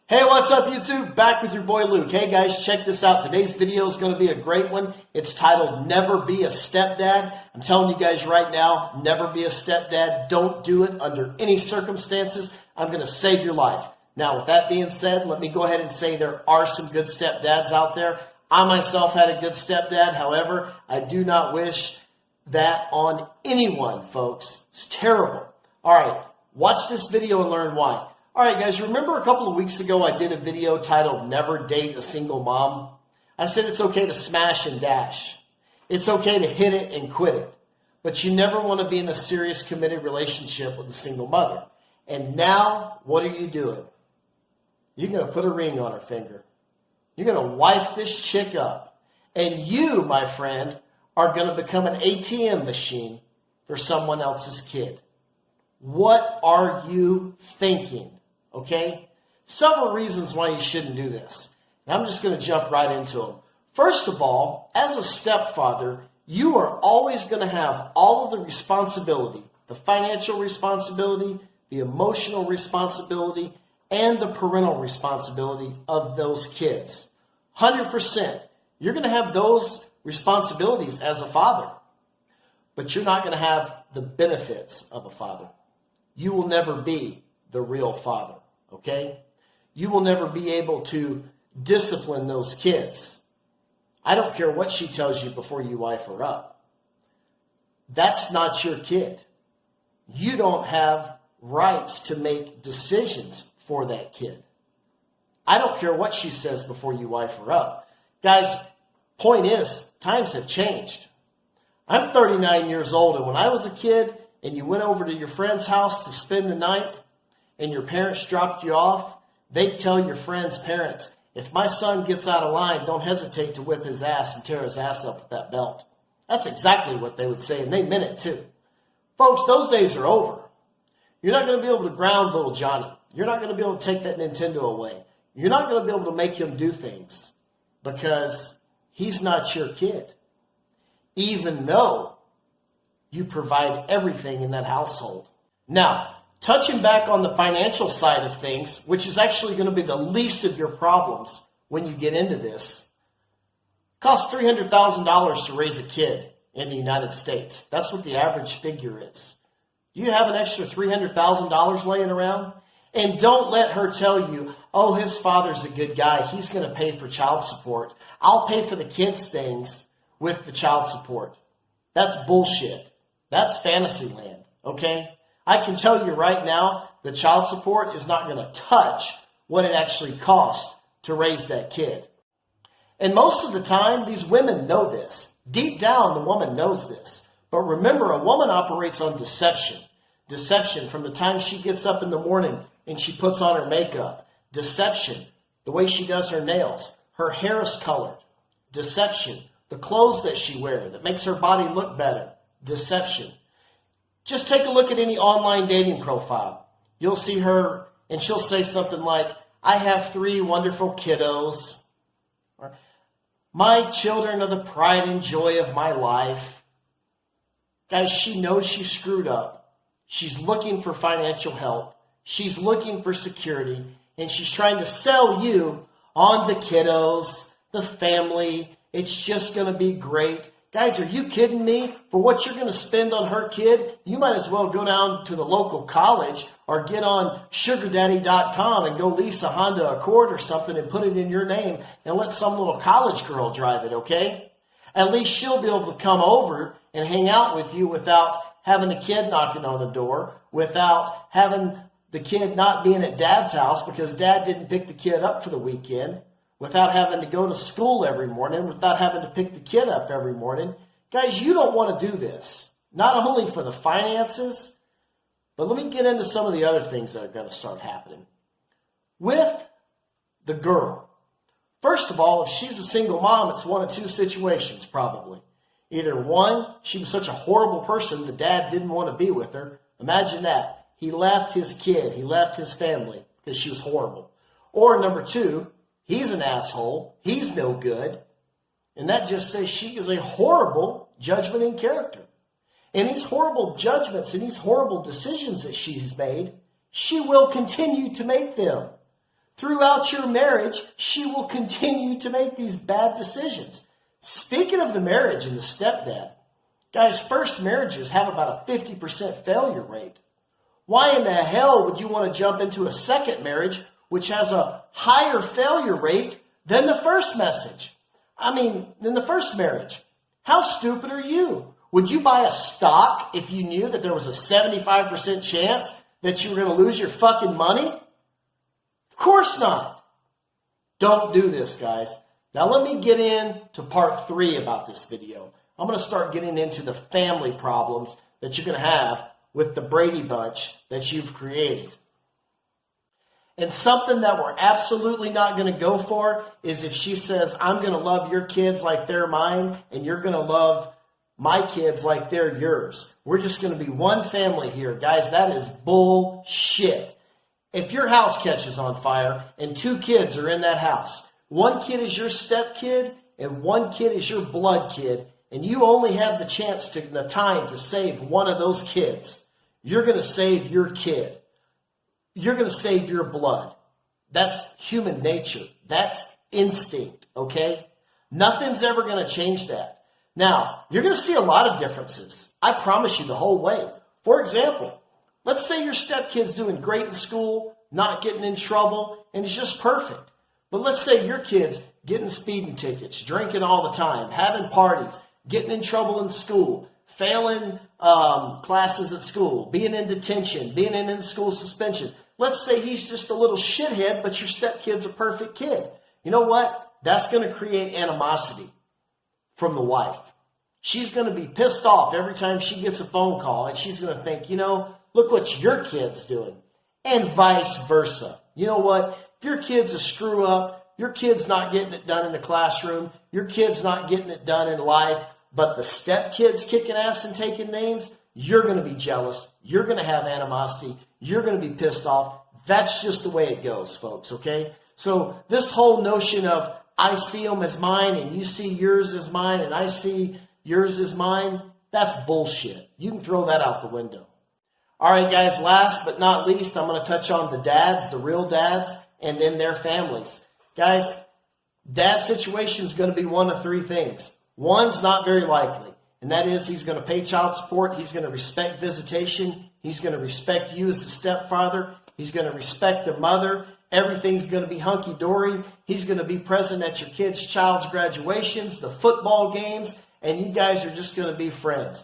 Hey, what's up, YouTube? Back with your boy Luke. Hey guys, check this out. Today's video is going to be a great one. It's titled Never Be a Stepdad. I'm telling you guys right now, never be a stepdad. Don't do it under any circumstances. I'm going to save your life. Now, with that being said, let me go ahead and say there are some good stepdads out there. I myself had a good stepdad. However, I do not wish that on anyone, folks. It's terrible. All right, watch this video and learn why. All right, guys, remember a couple of weeks ago I did a video titled Never Date a Single Mom? I said it's okay to smash and dash. It's okay to hit it and quit it. But you never want to be in a serious committed relationship with a single mother. And now, what are you doing? You're going to put a ring on her finger. You're going to wife this chick up. And you, my friend, are going to become an ATM machine for someone else's kid. What are you thinking? Okay? Several reasons why you shouldn't do this. And I'm just going to jump right into them. First of all, as a stepfather, you are always going to have all of the responsibility, the financial responsibility, the emotional responsibility, and the parental responsibility of those kids. 100%. You're going to have those responsibilities as a father, but you're not going to have the benefits of a father. You will never be the real father, okay? You will never be able to discipline those kids. I don't care what she tells you before you wife her up. That's not your kid. You don't have rights to make decisions for that kid. I don't care what she says before you wife her up. Guys, point is, times have changed. I'm 39 years old, and when I was a kid, and you went over to your friend's house to spend the night and your parents dropped you off, they'd tell your friend's parents, if my son gets out of line, don't hesitate to whip his ass and tear his ass up with that belt. That's exactly what they would say, and they meant it too. Folks, those days are over. You're not going to be able to ground little Johnny. You're not going to be able to take that Nintendo away. You're not going to be able to make him do things because he's not your kid. Even though you provide everything in that household. Now, touching back on the financial side of things, which is actually going to be the least of your problems when you get into this, it costs $300,000 to raise a kid in the United States. That's what the average figure is. You have an extra $300,000 laying around, and don't let her tell you, oh, his father's a good guy. He's going to pay for child support. I'll pay for the kids' things with the child support. That's bullshit. That's fantasy land, okay? I can tell you right now, the child support is not going to touch what it actually costs to raise that kid. And most of the time, these women know this. Deep down, the woman knows this. But remember, a woman operates on deception. Deception from the time she gets up in the morning and she puts on her makeup. Deception, the way she does her nails. Her hair is colored. Deception, the clothes that she wears that makes her body look better. Deception. Just take a look at any online dating profile. You'll see her and she'll say something like, I have 3 wonderful kiddos. Or, my children are the pride and joy of my life. Guys, she knows she screwed up. She's looking for financial help. She's looking for security. And she's trying to sell you on the kiddos, the family. It's just going to be great. Guys, are you kidding me? For what you're going to spend on her kid, you might as well go down to the local college or get on sugardaddy.com and go lease a Honda Accord or something and put it in your name and let some little college girl drive it, okay? At least she'll be able to come over and hang out with you without having a kid knocking on the door, without having the kid not being at dad's house because dad didn't pick the kid up for the weekend, without having to go to school every morning, without having to pick the kid up every morning. Guys, you don't want to do this. Not only for the finances, but let me get into some of the other things that are going to start happening. With the girl. First of all, if she's a single mom, it's one of 2 situations probably. Either one, she was such a horrible person, the dad didn't want to be with her. Imagine that. He left his kid. He left his family because she was horrible. Or number 2, he's an asshole. He's no good. And that just says she is a horrible judgment in character. And these horrible judgments and these horrible decisions that she's made, she will continue to make them. throughout your marriage, she will continue to make these bad decisions. Speaking of the marriage and the stepdad, guys, first marriages have about a 50% failure rate. Why in the hell would you want to jump into a second marriage which has a higher failure rate than the first than the first marriage? How stupid are you? Would you buy a stock if you knew that there was a 75% chance that you were going to lose your fucking money? Of course not. Don't do this, guys. Now let me get into part 3 about this video. I'm going to start getting into the family problems that you're going to have with the Brady Bunch that you've created. And something that we're absolutely not going to go for is if she says, I'm going to love your kids like they're mine, and you're going to love my kids like they're yours. We're just going to be one family here. Guys, that is bullshit. If your house catches on fire and 2 kids are in that house, one kid is your step kid and one kid is your blood kid, and you only have the time to save one of those kids, you're going to save your kid. You're going to save your blood. That's human nature. That's instinct, okay? Nothing's ever going to change that. Now, you're going to see a lot of differences. I promise you the whole way. For example, let's say your stepkid's doing great in school, not getting in trouble, and is just perfect. But let's say your kid's getting speeding tickets, drinking all the time, having parties, getting in trouble in school, failing classes at school, being in detention, being in in-school suspension. Let's say he's just a little shithead, but your stepkid's a perfect kid. You know what? That's going to create animosity from the wife. She's going to be pissed off every time she gets a phone call, and she's going to think, look what your kid's doing, and vice versa. You know what? If your kid's a screw up, your kid's not getting it done in the classroom, your kid's not getting it done in life, but the stepkid's kicking ass and taking names, you're going to be jealous. You're going to have animosity. You're going to be pissed off. That's just the way it goes, folks, okay? So this whole notion of I see them as mine and you see yours as mine and I see yours as mine, that's bullshit. You can throw that out the window. All right, guys, last but not least, I'm going to touch on the dads, the real dads, and then their families. Guys, dad situation is going to be one of 3 things. One's not very likely, and that is he's going to pay child support, he's going to respect visitation, he's going to respect you as the stepfather, he's going to respect the mother, everything's going to be hunky-dory, he's going to be present at your kids' child's graduations, the football games, and you guys are just going to be friends.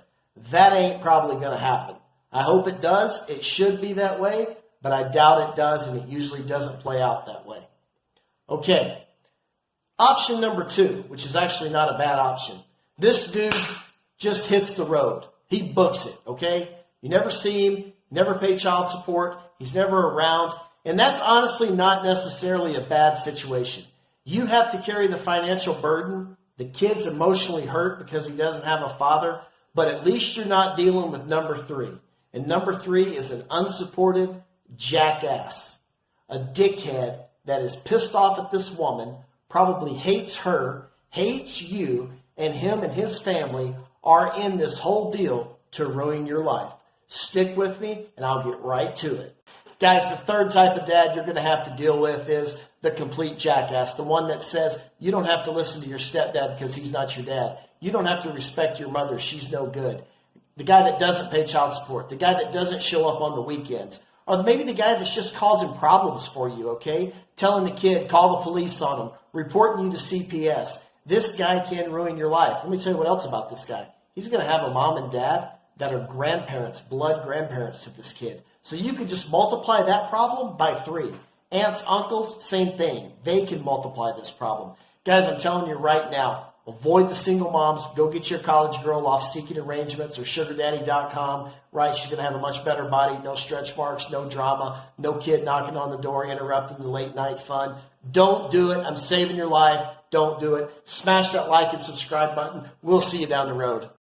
That ain't probably going to happen. I hope it does. It should be that way, but I doubt it does, and it usually doesn't play out that way. Okay. Option number 2, which is actually not a bad option. This dude just hits the road. He books it, okay? You never see him, never pay child support, he's never around, and that's honestly not necessarily a bad situation. You have to carry the financial burden. The kid's emotionally hurt because he doesn't have a father, but at least you're not dealing with number 3. And number 3 is an unsupported jackass, a dickhead that is pissed off at this woman, probably hates her, hates you, and him and his family are in this whole deal to ruin your life. Stick with me, and I'll get right to it. Guys, the third type of dad you're going to have to deal with is the complete jackass, the one that says you don't have to listen to your stepdad because he's not your dad. You don't have to respect your mother. She's no good. The guy that doesn't pay child support, the guy that doesn't show up on the weekends, or maybe the guy that's just causing problems for you, okay? Telling the kid, call the police on him, reporting you to CPS. This guy can ruin your life. Let me tell you what else about this guy. He's going to have a mom and dad that are grandparents, blood grandparents to this kid. So you could just multiply that problem by 3. Aunts, uncles, same thing. They can multiply this problem. Guys, I'm telling you right now, avoid the single moms. Go get your college girl off Seeking Arrangements or SugarDaddy.com. Right? She's going to have a much better body, no stretch marks, no drama, no kid knocking on the door, interrupting the late night fun. Don't do it. I'm saving your life. Don't do it. Smash that like and subscribe button. We'll see you down the road.